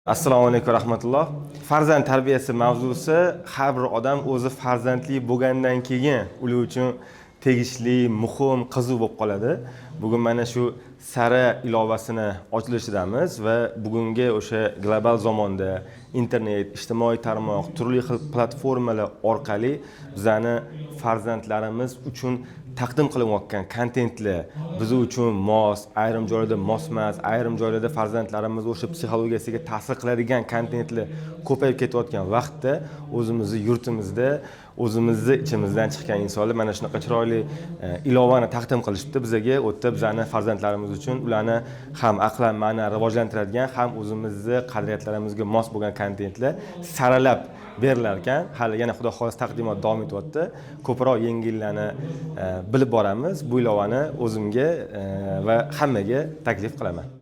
Assalomu alaykum rahmatulloh. Farzand tarbiyasi mavzusi har bir odam o'zi farzandli bo'lgandan keyin ular uchun tegishli, muhim, qiziq bo'lib qoladi. Bugun mana shu sara ilovasini ochilishidamiz va bugungi o'sha global zamonda internet, ijtimoiy tarmoq, turli xil platformalar orqali bizani farzandlarimiz uchun taqdim qilinayotgan kontentlar biz uchun mos, ayrim joylarda mos emas, ayrim joylarda farzandlarimiz o'sha psixologiyasiga ta'sir qiladigan kontentlar ko'payib ketayotgan vaqtda o'zimizni yurtimizda, o'zimizni ichimizdan chiqqan insonlar mana shunaqa chiroyli ilovani taqdim qilishibdi bizga. O'tda bizani farzandlarimiz uchun ularni ham aqlan ma'nan rivojlantiradigan, ham o'zimizni qadriyatlarimizga mos bo'lgan kontentlar saralab berilar ekan. Hali yana xudo xolis taqdimot davom etyapti. Ko'proq yengillarni bilib boramiz. Bu ilovani o'zimga va hammaga taklif qilaman.